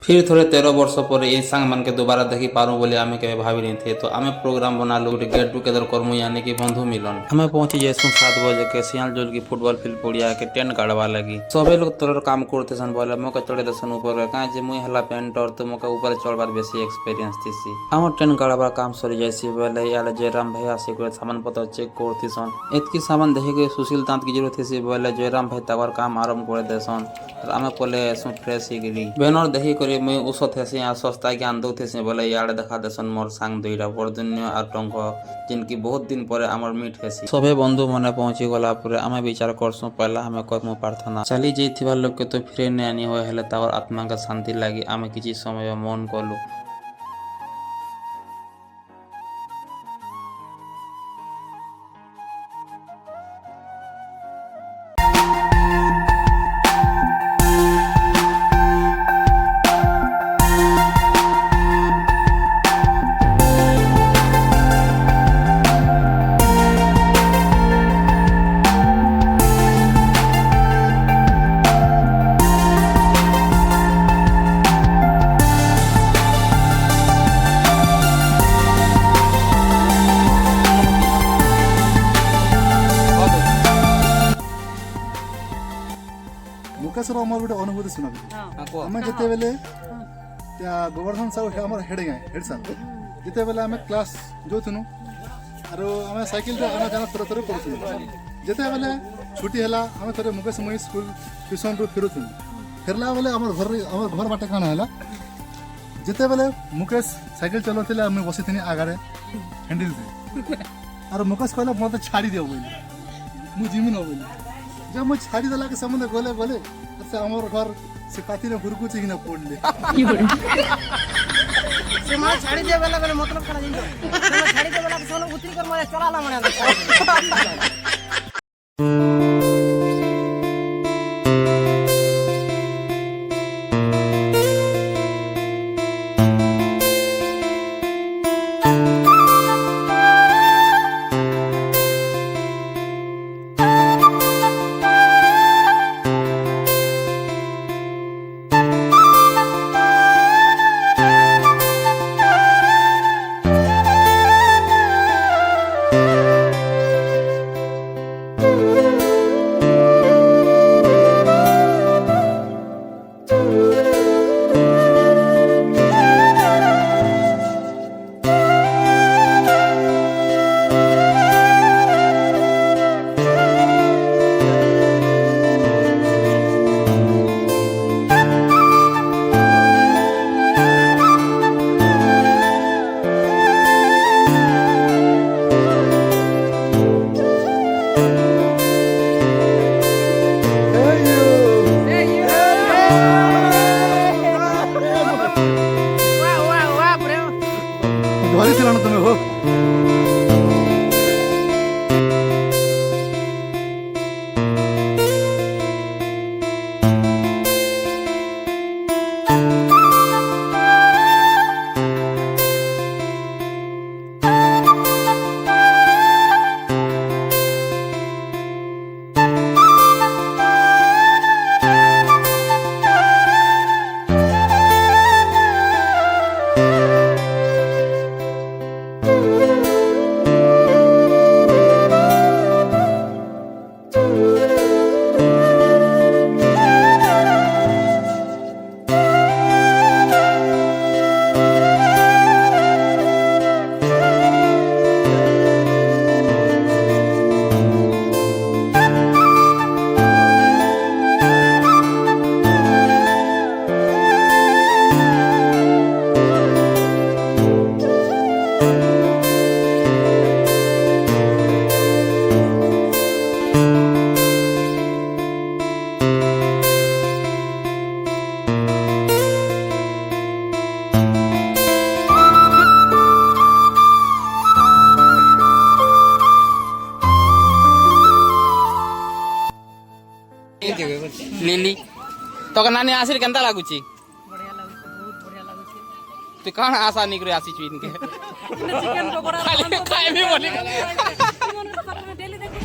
फिर थोड़े 13 वर्ष पर ये सांग मान के दोबारा देखी पारूँ बोले आमे केवे भाभी नहीं थे तो आमे प्रोग्राम बना लू गेट टुगेदर करमु यानी कि बंधु मिलन हमें पहुंची जैसु 7 बजे के सियाल जोल की फुटबॉल फील्ड पड़िया के टेंट गाड़वा लगी सबे लोग तोर काम करते सन बोले मोके चढ़े दसन ऊपर कहाँ जे मुई हला पेंटर तो मोके ऊपर चढ़बार बेसी एक्सपीरियंस थी हम टेंट गाड़वा काम सरी जैसी बोले यार जयराम भैया से सामान पत्र चेक करती सन एतकी सामान देखे के सुशील दांत की जरूरत थी बोले जयराम भाई तवर काम आरंभ कर देसन आमे पहले फ्रेश ही गिरी बैनर देखी करी मुई उस थे सस्ता ज्ञान दौथे बोले यार देखा देसन मोर सांग दुईटा बरदुन्य और टंक जिनकी बहुत दिन पर आमर मीट हेसी सभे बंधु मने पहुंची गला पर आमे विचार करसु पहला हमें करमु प्रार्थना चली जाइथिबा लोग के तो फिरे ने आनी होय हेले तावर आत्मा का शांति लागी आमे किछि समय मौन कलु मुकेश आम गोटे अनुभूति शुण आम जिते बेले गोवर्धन साहू आम हेड हेड सार जिते बेले आम क्लास जोथुनु आरो आम साइकिल आना जाना थोड़ा थोड़ा करूँ जिते बेले छुट्टी है आम थे मुकेश मुई स्कूल ट्यूशन रू फेरुथुनु फेरला बेले आम घर बाटे काण है जिते बेले मुकेश साइकिल चलाते आम बसी थी आगे हैंडल से और मुकेश कहला मत छाड़ी दियो बोली मुझे जिमी न बोली जब मुझे छाड़ी देला के समझ गले गले से हमार घर से काती ने हुरकुची कि ना पड़ले से मां छाड़ी दे वाला गले मतलब करा जिंदो से छाड़ी दे वाला के सोनो उतरी कर मारे चलाला मने धरी थिलान तुमे हो लिली तो नानी आसिर केंता लागुची बढ़िया लागुची बहुत बढ़िया लागुची तू कौन आशा निकरे आसी चुइन के चिकन पकोड़ा खाली खाए भी बोली डेली देखो